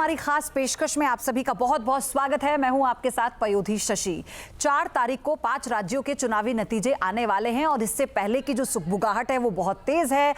हमारी खास पेशकश में आप सभी का बहुत बहुत स्वागत है। मैं हूं आपके साथ पयोधी शशि। 4 तारीख को 5 राज्यों के चुनावी नतीजे आने वाले हैं और इससे पहले की जो सुगबुगाहट है वो बहुत तेज है।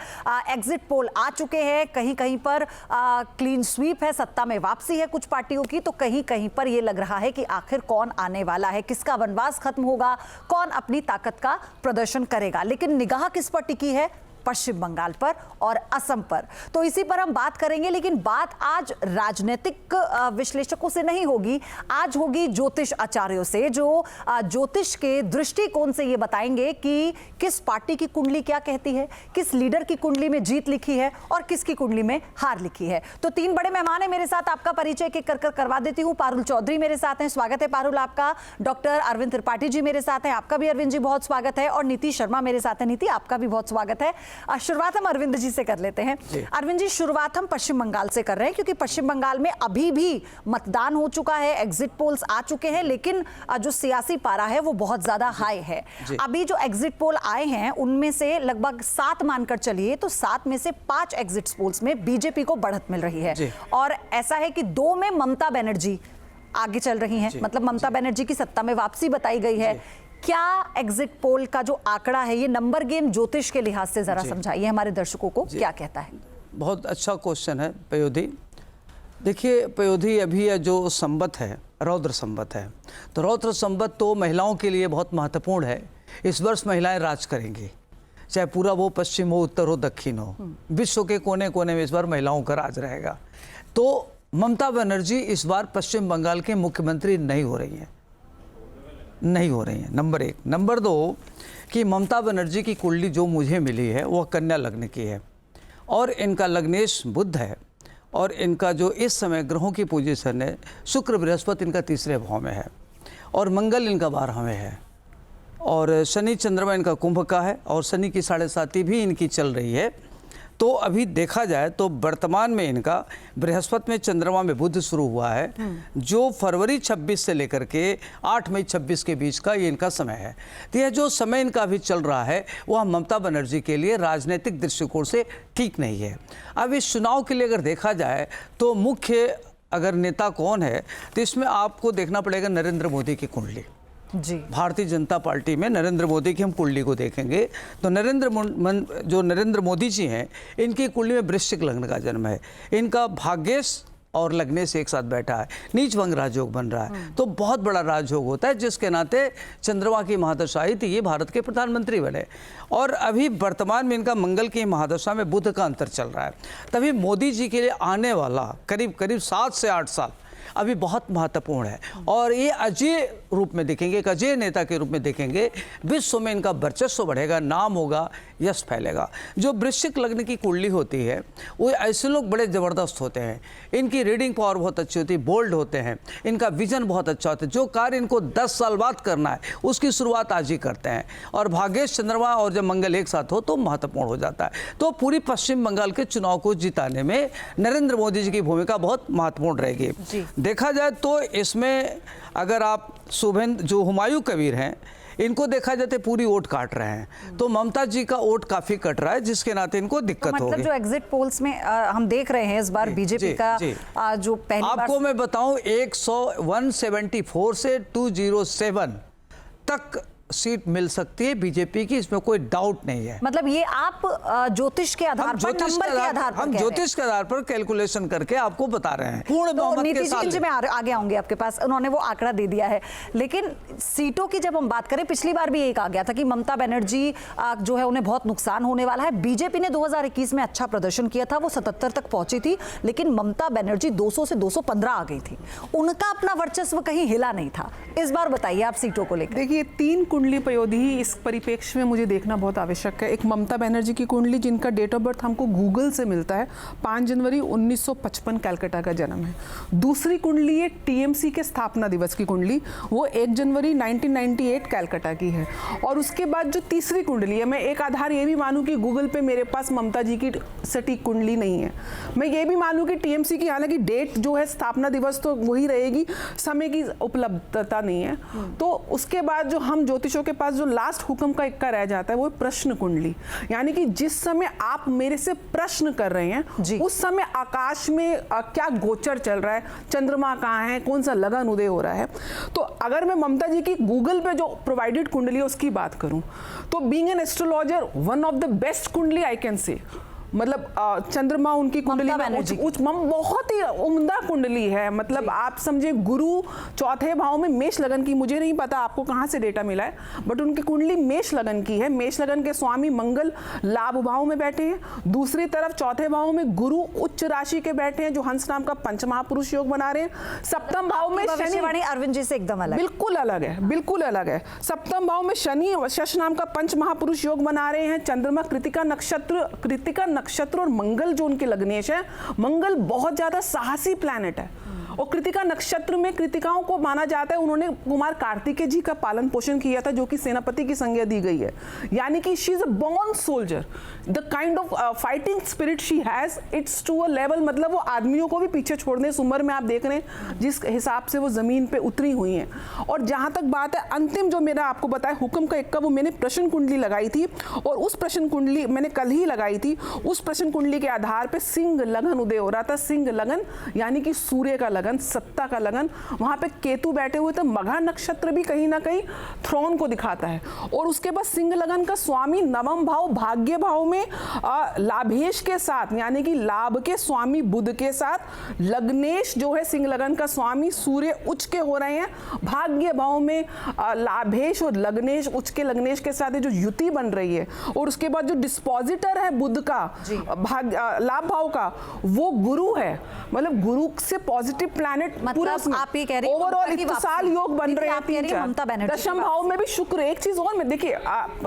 एग्जिट पोल आ चुके हैं, कहीं कहीं पर क्लीन स्वीप है, सत्ता में वापसी है कुछ पार्टियों की, तो कहीं कहीं पर ये लग रहा है कि आखिर कौन आने वाला है, किसका वनवास खत्म होगा, कौन अपनी ताकत का प्रदर्शन करेगा। लेकिन निगाह किस पर टिकी है? पश्चिम बंगाल पर और असम पर। तो इसी पर हम बात करेंगे, लेकिन बात आज राजनीतिक विश्लेषकों से नहीं होगी, आज होगी ज्योतिष आचार्यों से, जो ज्योतिष के दृष्टिकोण से ये बताएंगे कि किस पार्टी की कुंडली क्या कहती है, किस लीडर की कुंडली में जीत लिखी है और किसकी कुंडली में हार लिखी है। तो 3 बड़े मेहमान है मेरे साथ, आपका परिचय एक कर करवा देती हूँ। पारुल चौधरी मेरे साथ हैं, स्वागत है पारुल आपका। डॉक्टर अरविंद त्रिपाठी जी मेरे साथ हैं, आपका भी अरविंद जी बहुत स्वागत है। और नीति शर्मा मेरे साथ है, नीति आपका भी बहुत स्वागत है। शुरुआत हम अरविंद जी से कर लेते हैं। अरविंद जी, शुरुआत हम पश्चिम बंगाल से कर रहे हैं क्योंकि पश्चिम बंगाल में अभी भी मतदान हो चुका है, एग्जिट पोल्स आ चुके हैं, लेकिन जो सियासी पारा है वो बहुत ज्यादा हाई है। अभी जो एग्जिट पोल आए हैं उनमें से लगभग 7 मानकर चलिए तो 7 में से 5 एग्जिट पोल्स में बीजेपी को बढ़त मिल रही है और ऐसा है कि 2 में ममता बनर्जी आगे चल रही हैं, मतलब ममता बनर्जी की सत्ता में वापसी बताई गई है। क्या एग्जिट पोल का जो आंकड़ा है, ये नंबर गेम ज्योतिष के लिहाज से जरा समझाइए हमारे दर्शकों को, क्या कहता है? बहुत अच्छा क्वेश्चन है पयोधी। देखिए पयोधी, अभी यह जो संवत है रौद्र संवत है, तो रौद्र संवत तो महिलाओं के लिए बहुत महत्वपूर्ण है। इस वर्ष महिलाएं राज करेंगी, चाहे पूरा वो पश्चिम हो, उत्तर हो, दक्षिण हो, विश्व के कोने कोने में इस बार महिलाओं का राज रहेगा। तो ममता बनर्जी इस बार पश्चिम बंगाल के मुख्यमंत्री नहीं हो रही हैं, नंबर 1। नंबर 2 कि ममता बनर्जी की कुंडली जो मुझे मिली है वह कन्या लग्न की है और इनका लग्नेश बुध है और इनका जो इस समय ग्रहों की पोजीशन है, शुक्र बृहस्पति इनका 3रे भाव में है और मंगल इनका 12वें में है और शनि चंद्रमा इनका कुंभ का है और शनि की 7.5 भी इनकी चल रही है। तो अभी देखा जाए तो वर्तमान में इनका बृहस्पति में चंद्रमा में बुध शुरू हुआ है, जो फरवरी 26 से लेकर के 8 मई 26 के बीच का ये इनका समय है। तो यह जो समय इनका अभी चल रहा है वह ममता बनर्जी के लिए राजनीतिक दृष्टिकोण से ठीक नहीं है। अब इस चुनाव के लिए अगर देखा जाए तो मुख्य अगर नेता कौन है, तो इसमें आपको देखना पड़ेगा नरेंद्र मोदी की कुंडली जी। भारतीय जनता पार्टी में नरेंद्र मोदी की हम कुंडली को देखेंगे तो नरेंद्र मोदी जी हैं, इनकी कुंडली में वृश्चिक लग्न का जन्म है। इनका भाग्येश और लग्नेश एक साथ बैठा है, नीच भंग राजयोग बन रहा है, तो बहुत बड़ा राजयोग होता है, जिसके नाते चंद्रमा की महादशा आई थी, ये भारत के प्रधानमंत्री बने। और अभी वर्तमान में इनका मंगल की महादशा में बुध का अंतर चल रहा है। तभी मोदी जी के लिए आने वाला करीब 7 से 8 साल अभी बहुत महत्वपूर्ण है और ये अजय रूप में देखेंगे, एक अजय नेता के रूप में देखेंगे। विश्व में इनका वर्चस्व बढ़ेगा, नाम होगा, यश फैलेगा। जो वृश्चिक लग्न की कुंडली होती है वो ऐसे लोग बड़े ज़बरदस्त होते हैं, इनकी रीडिंग पावर बहुत अच्छी होती है, बोल्ड होते हैं, इनका विजन बहुत अच्छा होता है। जो कार्य इनको 10 साल बाद करना है उसकी शुरुआत आज ही करते हैं और भाग्येश चंद्रमा और जब मंगल एक साथ हो तो महत्वपूर्ण हो जाता है। तो पूरी पश्चिम बंगाल के चुनाव को जिताने में नरेंद्र मोदी जी की भूमिका बहुत महत्वपूर्ण रहेगी। देखा जाए तो इसमें अगर आप शुभेंद्र जो हुमायूं कबीर हैं, इनको देखा जाते पूरी वोट काट रहे हैं, तो ममता जी का वोट काफी कट रहा है, जिसके नाते इनको दिक्कत होगी। मतलब जो एग्जिट पोल्स में हम देख रहे हैं इस बार बीजेपी का जो पहली आपको मैं बताऊं 174 से 207 तक सीट मिल सकती है बीजेपी की, इसमें कोई डाउट नहीं है। मतलब ये आप ज्योतिष के आधार पर, नंबर के आधार पर, हम ज्योतिष के आधार पर कैलकुलेशन करके आपको बता रहे हैं पूर्ण बहुमत के साथ। नीति जी मैं आगे आऊंगी आपके पास, उन्होंने वो आंकड़ा दे दिया है। लेकिन सीटों की जब हम बात करें, पिछली बार भी एक आ गया था कि ममता बनर्जी जो है उन्हें बहुत नुकसान होने वाला है। बीजेपी ने 2021 में अच्छा प्रदर्शन किया था, वो 77 तक पहुंची थी, लेकिन ममता बनर्जी 200 से 215 आ गई थी, उनका अपना वर्चस्व कहीं हिला नहीं था। इस बार बताइए आप सीटों को लेकर। देखिए 3 कुंडली पयोधी इस परिप्रेक्ष्य में मुझे देखना बहुत आवश्यक है। एक ममता बनर्जी की कुंडली, जिनका डेट ऑफ बर्थ हमको गूगल से मिलता है, 5 जनवरी 1955 कलकत्ता का जन्म है। दूसरी कुंडली है टीएमसी के स्थापना दिवस की कुंडली, वो 1 जनवरी 1998 कलकत्ता की है। और उसके बाद जो तीसरी कुंडली है, मैं एक आधार ये भी मानूं कि गूगल पे मेरे पास ममता जी की सटीक कुंडली नहीं है, मैं ये भी मानूं कि टीएमसी की, हालांकि डेट जो है स्थापना दिवस तो वही रहेगी, समय की उपलब्धता नहीं है। तो उसके बाद जो हम ज्योतिष ज्योतिषों के पास जो लास्ट हुक्म का इक्का रह जाता है वो प्रश्न कुंडली, यानी कि जिस समय आप मेरे से प्रश्न कर रहे हैं उस समय आकाश में क्या गोचर चल रहा है, चंद्रमा कहाँ है, कौन सा लगन उदय हो रहा है। तो अगर मैं ममता जी की गूगल पे जो प्रोवाइडेड कुंडली है उसकी बात करूं तो being an astrologer one of the best कुंडली आई कैन से, मतलब चंद्रमा उनकी कुंडली में बहुत ही उम्दा कुंडली है। मतलब आप समझे गुरु चौथे भाव में मेष लगन की, मुझे नहीं पता आपको कहाँ से डेटा मिला है, बट उनकी कुंडली मेष लगन की है। मेष लगन के स्वामी मंगल लाभ भाव में बैठे हैं, दूसरी तरफ चौथे भाव में गुरु उच्च राशि के बैठे हैं जो हंस नाम का पंच महापुरुष योग बना रहे हैं। सप्तम भाव में शनि, अरविंद जी से एकदम अलग, बिल्कुल अलग है, बिल्कुल अलग है। सप्तम भाव में शनि शश नाम का पंच महापुरुष योग बना रहे हैं। चंद्रमा कृतिका नक्षत्र और मंगल जो उनके लग्नेश है, मंगल बहुत ज्यादा साहसी प्लैनेट है और कृतिका नक्षत्र में कृतिकाओं को माना जाता है उन्होंने कुमार कार्तिकेय जी का पालन पोषण किया था जो कि सेनापति की संज्ञा दी गई है। यानी कि she is a born soldier, the kind of fighting spirit she has, it's to a level, मतलब वो आदमियों को भी पीछे छोड़ने इस उम्र में आप देख रहे हैं जिस हिसाब से वो जमीन पे उतरी हुई हैं। और जहां तक बात है अंतिम जो मेरा आपको बताया हुक्म का इक्का, वो मैंने प्रश्न कुंडली लगाई थी और उस प्रश्न कुंडली मैंने कल ही लगाई थी। उस प्रश्न कुंडली के आधार पर सिंह लगन उदय हो रहा था। सिंह लगन यानी कि सूर्य का लगन, सत्ता का लगन, वहां पे केतु बैठे हुए थे। मघा नक्षत्र भी कहीं ना कहीं थ्रोन को दिखाता है। और उसके बाद सिंह लगन का स्वामी नवम भाव भाग्य भाव में लाभेश के साथ, यानी कि लाभ के स्वामी बुध के साथ लग्नेश जो है सिंह लगन का स्वामी सूर्य उच्च के हो रहे हैं। भाग्य भाव में लाभेश और लग्नेश उच्च के लग्नेश के साथ जो युति बन रही है। और उसके बाद जो डिस्पोजिटर है बुध का लाभ भाव का वो गुरु है, मतलब गुरु से पॉजिटिव प्लैनेट, मतलब आप ये कह रही हैं ओवरऑल इत्तिसाल योग बन रहे हैं। ममता बनर्जी दशम भाव में भी शुक्र। एक चीज और में देखिए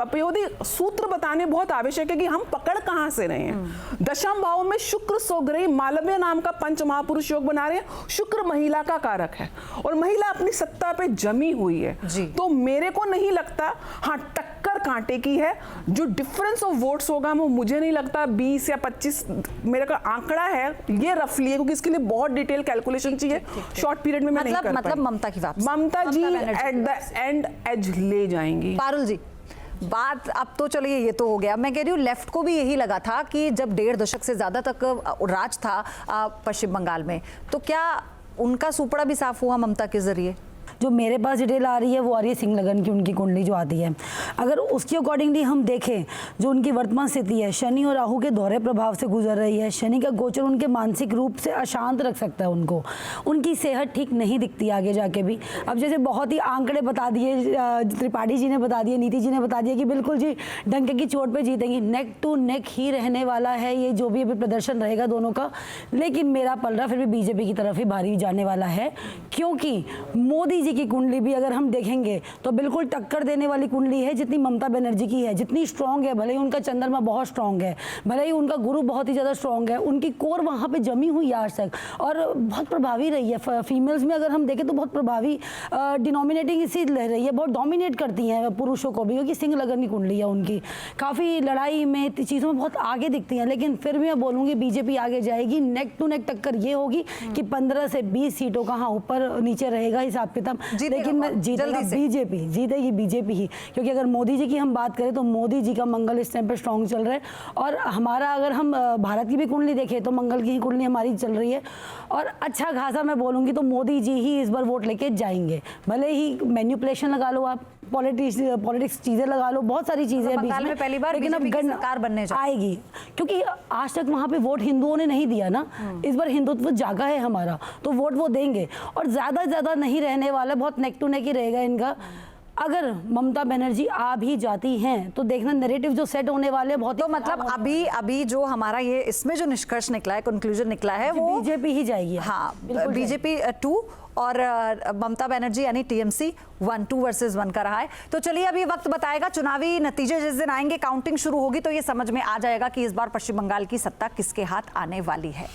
पयोधी सूत्र बताने बहुत आवश्यक है कि हम पकड़ कहां से रहे हैं। दशम भाव में शुक्र स्वग्रही मालव्य नाम का पंच महापुरुष योग बना रहे हैं। शुक्र महिला का कारक है और महिला अपनी सत्ता पे जमी हुई है। तो मेरे को नहीं लगता, हाँ टक्कर कांटे की है, जो डिफरेंस ऑफ वोट्स होगा वो मुझे नहीं लगता 20 या 25 मेरे का आंकड़ा है ये रफली है, क्योंकि इसके लिए बहुत डिटेल कैलकुलेशन चाहिए, शॉर्ट पीरियड में मैं नहीं कर पाई। मतलब ममता की वापसी, ममता जी एट द एंड एज ले जाएंगी। पारुल जी बात अब तो चलिए ये तो हो गया, मैं कह रही हूँ लेफ्ट को भी यही लगा था कि जब 1.5 दशक से ज्यादा तक राज था पश्चिम बंगाल में, तो क्या उनका सुपड़ा भी साफ हुआ ममता के जरिए? जो मेरे पास डिटेल आ रही है वो आ रही है सिंह लगन की, उनकी कुंडली जो आती है। अगर उसके अकॉर्डिंगली हम देखें जो उनकी वर्तमान स्थिति है, शनि और राहु के दोहरे प्रभाव से गुजर रही है। शनि का गोचर उनके मानसिक रूप से अशांत रख सकता है उनको, उनकी सेहत ठीक नहीं दिखती आगे जाके भी। अब जैसे बहुत ही आंकड़े बता दिए, त्रिपाठी जी ने बता दिए, नीति जी ने बता दिया कि बिल्कुल जी डंके की चोट पर जीतेंगी, नेक टू नेक ही रहने वाला है ये जो भी अभी प्रदर्शन रहेगा दोनों का। लेकिन मेरा पलड़ा फिर भी बीजेपी की तरफ ही भारी जाने वाला है, क्योंकि मोदी जी की कुंडली भी अगर हम देखेंगे तो बिल्कुल टक्कर देने वाली कुंडली है जितनी ममता बनर्जी की है, जितनी स्ट्रांग है। भले ही उनका चंद्रमा बहुत स्ट्रांग है, भले ही उनका गुरु बहुत ही ज़्यादा स्ट्रांग है, उनकी कोर वहाँ पे जमी हुई आज तक और बहुत प्रभावी रही है। फीमेल्स में अगर हम देखें तो बहुत प्रभावी डिनोमिनेटिंग इसी रह रही है, बहुत डोमिनेट करती हैं पुरुषों को भी, क्योंकि सिंह लगन की कुंडली है उनकी, काफ़ी लड़ाई में चीज़ों में बहुत आगे दिखती हैं। लेकिन फिर भी मैं बोलूँगी बीजेपी आगे जाएगी, नेक टू नेक टक्कर ये होगी कि 15 से 20 सीटों का हाँ ऊपर नीचे रहेगा हिसाब किताब, लेकिन मैं जीतेगा बीजेपी, जीतेगी बीजेपी ही। क्योंकि अगर मोदी जी की हम बात करें तो मोदी जी का मंगल इस टाइम पे स्ट्रॉन्ग चल रहा है और हमारा अगर हम भारत की भी कुंडली देखें तो मंगल की ही कुंडली हमारी चल रही है और अच्छा खासा मैं बोलूँगी तो मोदी जी ही इस बार वोट लेके जाएंगे। भले ही मैन्युपुलेशन लगा लो आप, पॉलिटिक्स चीज़ें लगा लो, बहुत सारी चीज़ें बीच में, पहली बार लेकिन अब सरकार बनने आएगी, क्योंकि आज तक वहाँ पे वोट हिंदुओं ने नहीं दिया ना। इस बार हिंदुत्व जागा है हमारा, तो वोट वो देंगे और ज़्यादा नहीं रहने वाला, बहुत नेक टू नेक ही रहेगा इनका। अगर ममता बनर्जी आ भी जाती हैं तो देखना नैरेटिव जो सेट होने वाले बहुत, तो मतलब अभी जो हमारा ये इसमें जो निष्कर्ष निकला है, कंक्लूजन निकला है वो बीजेपी ही जाएगी। हाँ, बीजेपी 2 और ममता बनर्जी यानी टीएमसी 1-2 वर्सेस 1 का रहा है। तो चलिए अभी वक्त बताएगा, चुनावी नतीजे जिस दिन आएंगे, काउंटिंग शुरू होगी तो ये समझ में आ जाएगा कि इस बार पश्चिम बंगाल की सत्ता किसके हाथ आने वाली है।